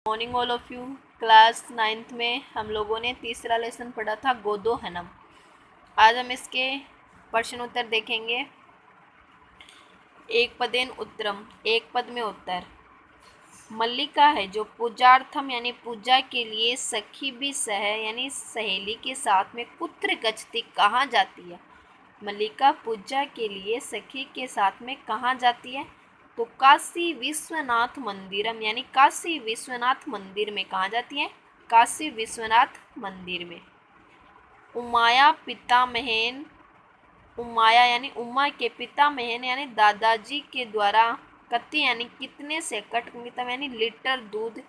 Morning all of you. Class 9th में हम लोगों ने तीसरा लेसन पढ़ा था गोदोहनम। आज हम इसके प्रश्न उत्तर देखेंगे। एक पदेन उत्तरम, एक पद में उत्तर। मल्लिका है जो पूजार्थम यानी पूजा के लिए सखी भी सह यानी सहेली के साथ में कुत्र गच्छति कहाँ जाती है। मल्लिका पूजा के लिए सखी के साथ में कहाँ जाती है, तो काशी विश्वनाथ मंदिरम यानी काशी विश्वनाथ मंदिर में कहाँ जाती है, काशी विश्वनाथ मंदिर में। उमाया पितामहन, उमाया यानी उमा के पितामहन यानी दादाजी के द्वारा कति यानी कितने से कटमितम यानी लीटर दूध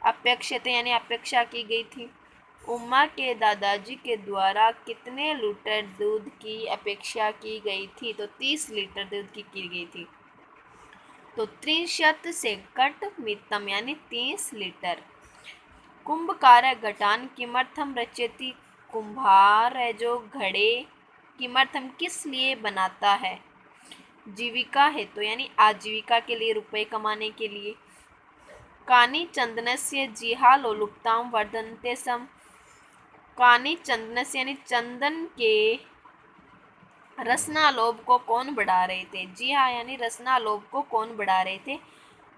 अपेक्षित यानी अपेक्षा की गई थी। उमा के दादाजी के द्वारा कितने लीटर दूध की अपेक्षा की गई थी, तो 30 लीटर दूध की गई थी। तो 30 से कट मितम यानी 30 लीटर। कुंभकार घटान किमर्थम रचयति, कुंभार है जो घड़े किमर्थम किस लिए बनाता है। जीविका हेतु यानी आजीविका के लिए, रुपए कमाने के लिए। कानी चंदनस्य जिहा लोलुप्ताम वर्धनते सम, कानी चंदनस्य यानी चंदन के रसनालोभ को कौन बढ़ा रहे थे। जी हाँ, यानी रसनालोभ को कौन बढ़ा रहे थे।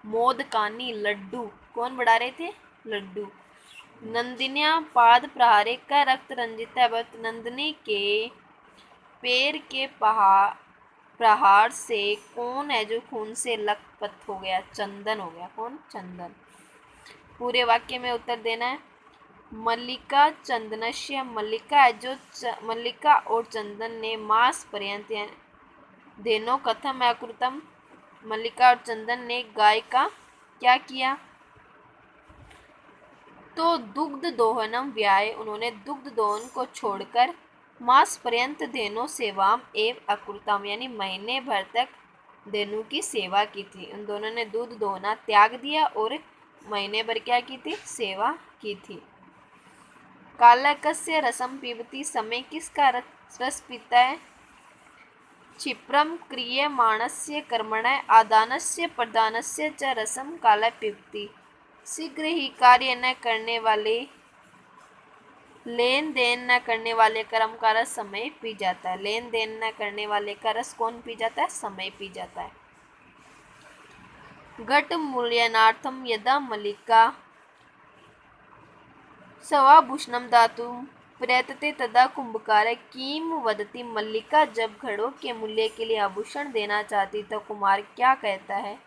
मोदकानी लड्डू कौन बढ़ा रहे थे, लड्डू। नंदिनिया पाद प्रहारे का रक्त रंजित है, नंदिनी के पैर के प्रहार से कौन है जो खून से लथपथ हो गया, चंदन हो गया। कौन, चंदन। पूरे वाक्य में उत्तर देना है। मल्लिका चंदनस्य, मल्लिका है जो मल्लिका और चंदन ने मास पर्यंत धेनो कथम अकृतम, मल्लिका और चंदन ने गाय का क्या किया, तो दुग्ध दोहनम व्याय, उन्होंने दुग्ध दोहन को छोड़कर मास पर्यंत धेनु सेवाम एव अकृतम यानी महीने भर तक धेनु की सेवा की थी। उन दोनों ने दूध दोहना त्याग दिया और महीने भर क्या की थी, सेवा की थी। कालकस्य रसम पीबती, समय किसका रस पीता है। क्षिप्रम क्रियमाणस्य कर्मणः आदानस्य प्रदानस्य च रसम काल पीबती, शीघ्र ही कार्य न करने वाले, लेन देन न करने वाले कर्म का रस समय पी जाता है। लेन देन न करने वाले का रस कौन पी जाता है, समय पी जाता है। घट मूल्यनार्थम यदा मल्लिका सवाभूषणम दातुं प्रयतते तदा कुंभकार किम वदति, मल्लिका जब घड़ों के मूल्य के लिए आभूषण देना चाहती तो कुमार क्या कहता है।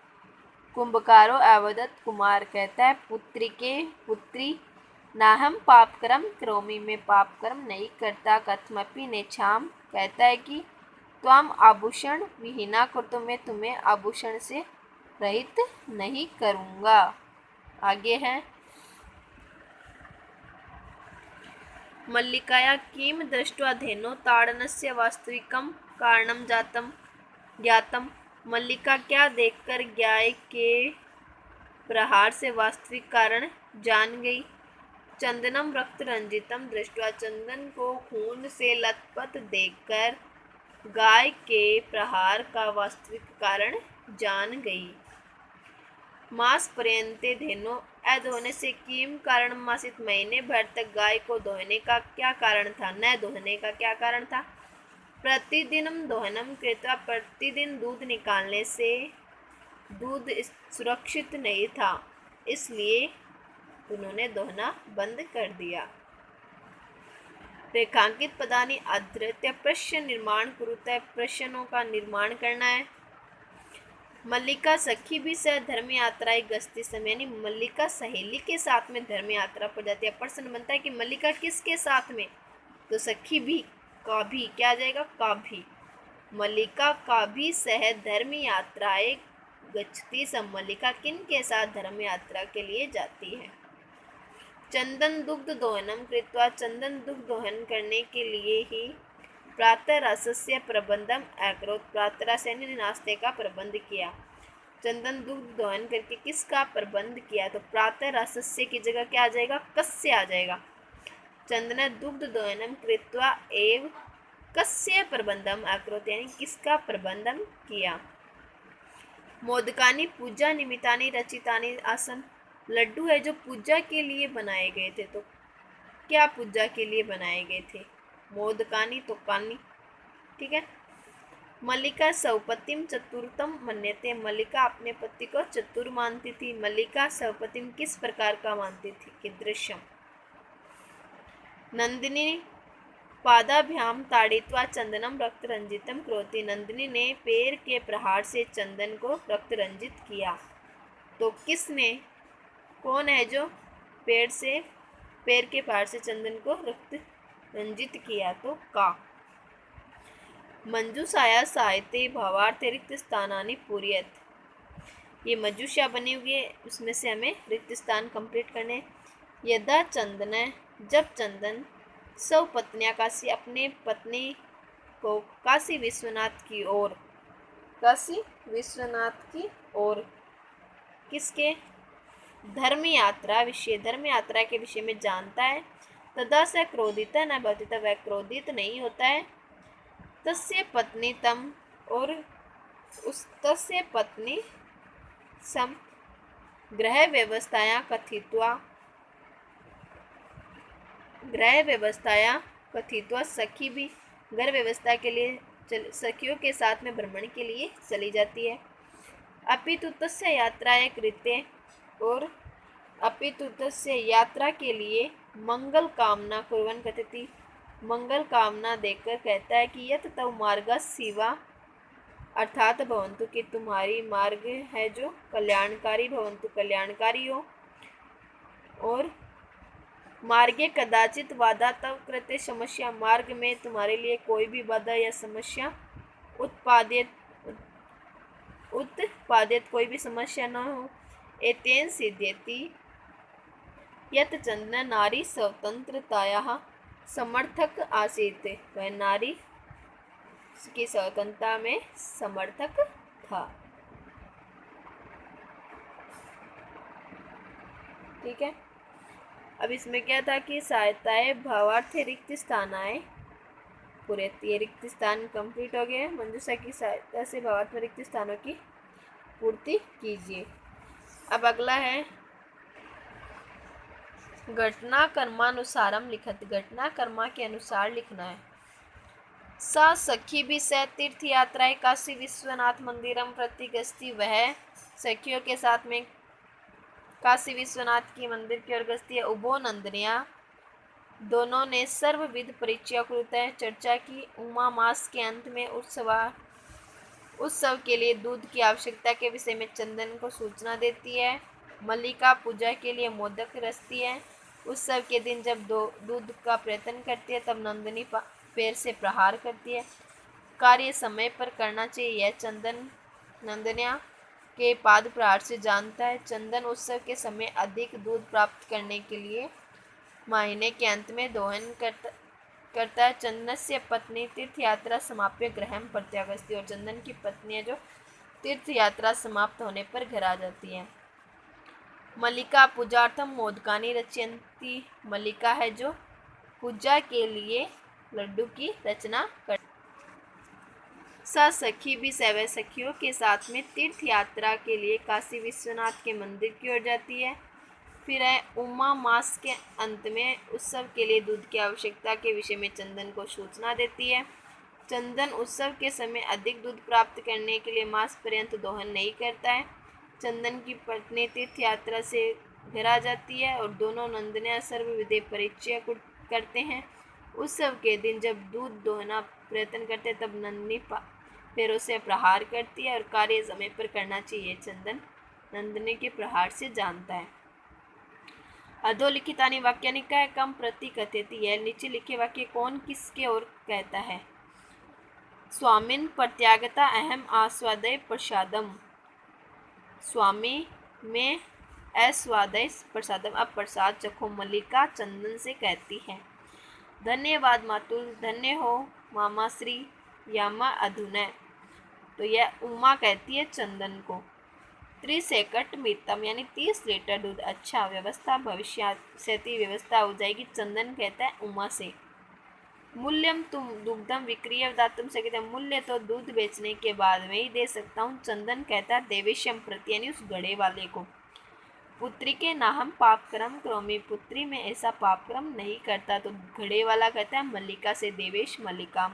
कुंभकारो अवदत, कुमार कहता है पुत्री नाहम पाप कर्म करोमि, मैं पाप कर्म नहीं करता। कथमपि नेच्छाम, कहता है कि त्वाम आभूषण विहीना कर, तो मैं तुम्हें आभूषण से रहित नहीं करूँगा। आगे है मल्लिकाया किम दृष्ट्वा धेनो ताड़नस्य वास्तविकम कारणम ज्ञातम, मल्लिका क्या देखकर गाय के प्रहार से वास्तविक कारण जान गई। चंदनम रक्त रंजितम दृष्ट्वा, चंदन को खून से लथपथ देखकर गाय के प्रहार का वास्तविक कारण जान गई। मास पर्यंते धेनो अधोने से किम कारण मासित, महीने भर तक गाय को दोहने का क्या कारण था, न दोहने का क्या कारण था। प्रतिदिनम दोहनम कृत्वा, प्रतिदिन दूध निकालने से दूध सुरक्षित नहीं था, इसलिए उन्होंने दोहना बंद कर दिया। रेखांकित पदानि अधृत्य प्रश्न निर्माण कुरुतः, प्रश्नों का निर्माण करना है। मल्लिका सखी भी सह धर्म यात्राएं गश्ती समय, यानी मल्लिका सहेली के साथ में धर्म यात्रा पर जाती है। प्रश्न बनता है कि मल्लिका किसके साथ में, तो सखी भी का भी क्या आ जाएगा, का भी। मल्लिका का भी सह धर्म यात्राएं गच्छती सम, मल्लिका किन के साथ धर्म यात्रा के लिए जाती है। चंदन दुग्ध दोहनम कृत्वा, चंदन दुग्ध दोहन करने के लिए ही प्रातः रसस्य प्रबंधम अकरोत, प्रातः रस यानी नाश्ते का प्रबंध किया। चंदन दुग्ध दोहन करके किसका प्रबंध किया, तो प्रातः रसस्य की जगह क्या आ जाएगा, कस्य आ जाएगा। चंदन दुग्ध दोहनम कृत्वा एव कस्य प्रबंधम अकरोत, यानी किसका प्रबंधन किया। मोदकानी पूजा निमित्तानि रचितानि आसन, लड्डू है जो पूजा के लिए बनाए गए थे, तो क्या पूजा के लिए बनाए गए थे? मोदकानी तो कानी। ठीक है। मल्लिका सौपतिम चतुर्थम मन्यते, मल्लिका अपने पति को चतुर मानती थी। मल्लिका सौपतिम किस प्रकार का मानती थी? कीदृशम। नंदिनी पादाभ्याम ताड़ित्वा चंदनम रक्त रंजितम करोति, नंदिनी ने पैर के प्रहार से चंदन को रक्त रंजित किया। तो किसने, कौन है जो पैर के प्रहार से चंदन को रक्त रंजित किया? तो का। मंजूषाया साहित्य भावार्थ रिक्त स्थानानि पूर्यत, ये मंजूषा बनी हुई है, उसमें से हमें रिक्त स्थान कंप्लीट करने। यदा चंदन, जब चंदन सौ पत्नियां काशी, अपने पत्नी को काशी विश्वनाथ की ओर, काशी विश्वनाथ की ओर किसके? धर्म यात्रा विषय, धर्म यात्रा के विषय में जानता है। तदा से क्रोधित न भवति, तब वह क्रोधित नहीं होता है। तस्य पत्नी तम, और उस तस्य पत्नी सम ग्रह व्यवस्थाया कथित्वा, ग्रह व्यवस्थाया कथित्वा, सखी भी घर व्यवस्था के लिए सखियों के साथ में भ्रमण के लिए चली जाती है। अपितु तस्य यात्राया कृत्य, और अपितु तस्य यात्रा के लिए मंगल कामना कुर्वन् कथति, मंगल कामना देकर कहता है कि यत तव मार्ग शिवा, अर्थात भवन्तु, कि तुम्हारी मार्ग है जो कल्याणकारी, भवन्तु कल्याणकारी हो। और मार्गे कदाचित बाधा तव कृत्य समस्या, मार्ग में तुम्हारे लिए कोई भी बाधा या समस्या उत्पादित कोई भी समस्या न हो। एतेन सिद्ध्यति यत चंदन नारी स्वतंत्रतायाः समर्थक आसीत्, वह नारी की स्वतंत्रता में समर्थक था। ठीक है। अब इसमें क्या था कि सहायताएं भावार्थ रिक्त स्थान आए पूरे, ये रिक्त स्थान कंप्लीट हो गए। मंजूषा की सहायता से भावार्थ रिक्त स्थानों की पूर्ति कीजिए। अब अगला है घटना कर्मानुसारम लिखत, घटना कर्मा के अनुसार लिखना है। सा सखी भी सह तीर्थ यात्राएं काशी विश्वनाथ मंदिरम प्रति गस्ती, वह सखियों के साथ में काशी विश्वनाथ की मंदिर की ओर गस्ती है। उभो नंदनिया, दोनों ने सर्वविध परिचय कृत चर्चा की। उमा मास के अंत में उत्सव के लिए दूध की आवश्यकता के विषय में चंदन को सूचना देती है। मल्लिका पूजा के लिए मोदक रचती है। उत्सव के दिन जब दूध का प्रयत्न करती है तब नंदिनी पैर से प्रहार करती है। कार्य समय पर करना चाहिए, यह चंदन नंदनिया के पाद प्रहार से जानता है। चंदन उत्सव के समय अधिक दूध प्राप्त करने के लिए महीने के अंत में दोहन करता है। चंदन से पत्नी तीर्थ यात्रा समाप्य गृहम प्रत्यागछति, और चंदन की पत्नी है जो तीर्थ यात्रा समाप्त होने पर घर आ जाती है। मल्लिका पूजार्थम मोदकानी रचयन्ति, मल्लिका है जो पूजा के लिए लड्डू की रचना कर। सा सखी भी सवै सखियों के साथ में तीर्थ यात्रा के लिए काशी विश्वनाथ के मंदिर की ओर जाती है। फिर है उमा मास के अंत में उत्सव के लिए दूध की आवश्यकता के विषय में चंदन को सूचना देती है। चंदन उत्सव के समय अधिक दूध प्राप्त करने के लिए मास पर्यंत दोहन नहीं करता है। चंदन की पत्नी तीर्थ यात्रा से घर आ जाती है और दोनों नंदनिया सर्वविधि परिचय करते हैं। उत्सव के दिन जब दूध दोहना प्रयत्न करते तब नंदिनी पैरों से प्रहार करती है और कार्य समय पर करना चाहिए, चंदन नंदिनी के प्रहार से जानता है। अधोलिखितानि वाक्यानि कः कम प्रति कथयति, यह नीचे लिखे वाक्य कौन किसके ओर कहता है? स्वामिन् प्रत्यागता अहम आस्वादय प्रसादम, स्वामी में आस्वादय प्रसादम, अब प्रसाद चखो, मल्लिका चंदन से कहती है। धन्यवाद मातुल, धन्य हो मामा श्री यामा अधुना, तो यह उमा कहती है चंदन को। 30 मितम यानी 30 लीटर दूध, अच्छा व्यवस्था भविष्य से व्यवस्था हो जाएगी, चंदन कहता है उमा से। मूल्यम तुम दुग्धम विक्रिय दातुम शक्यते, मूल्य तो दूध बेचने के बाद में ही दे सकता हूँ, चंदन कहता है देवेशम प्रति यानी उस घड़े वाले को। पुत्री के नाहम पापक्रम करोमि, पुत्री में ऐसा पापक्रम नहीं करता। तो घड़े वाला कहता है मल्लिका से देवेश मल्लिकाम।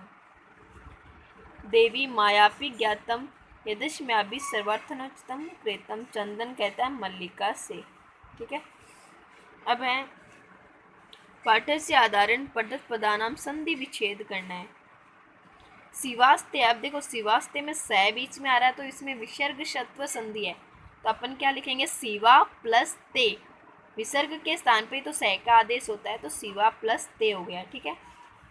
देवी मायापी ज्ञातम यदस्म्याभि सर्वार्थनोचितम कृतम, चंदन कहता है मल्लिका से। ठीक है, अब है पाठ से आधारण पद्धत पदानाम संधि विच्छेद करना है। शिवास्ते, अब देखो शिवास्ते में स बीच में आ रहा है तो इसमें विसर्ग शत्व संधि है, तो अपन क्या लिखेंगे, शिवा प्लस ते। विसर्ग के स्थान पे तो स का आदेश होता है, तो शिवा प्लस ते हो गया। ठीक है,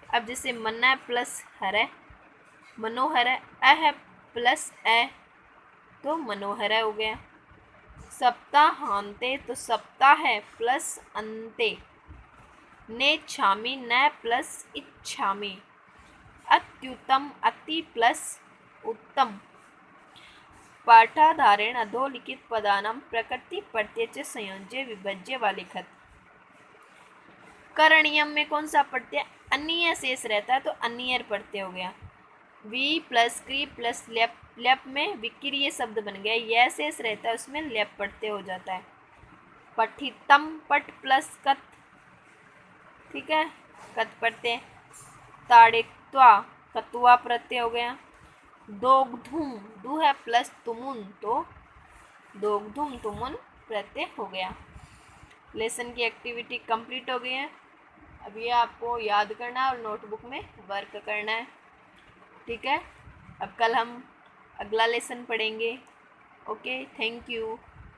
अब जैसे मन्ना प्लस हर है, मनोहर है, है प्लस तो मनोहर हो गया। सप्ताहांते तो सप्ताह है प्लस अंते, नेच्छामि न प्लस इच्छामि, अत्युत्तम अति प्लस उत्तम। पाठाधारेण अधोलिखित पदानां प्रकृति प्रत्यय च संयोज्य विभज्य व लिखत। करणीयम में कौन सा प्रत्यय अन्य शेष रहता है, तो अन्यर प्रत्यय हो गया। वी प्लस क्री प्लस लेप, लेप में विक्रिय शब्द बन गया, यह शेष रहता है उसमें लेप प्रत्यय हो जाता है। पठितम पट प्लस कत, ठीक है, कत प्रत्यय। ताड़ित्वा कतुआ प्रत्यय हो गया। दोग्धुम दु है प्लस तुमुन, तो दोग्धुम तुमुन प्रत्यय हो गया। लेसन की एक्टिविटी कंप्लीट हो गई है। अब ये आपको याद करना है और नोटबुक में वर्क करना है। ठीक है, अब कल हम अगला लेसन पढ़ेंगे। Okay, thank you.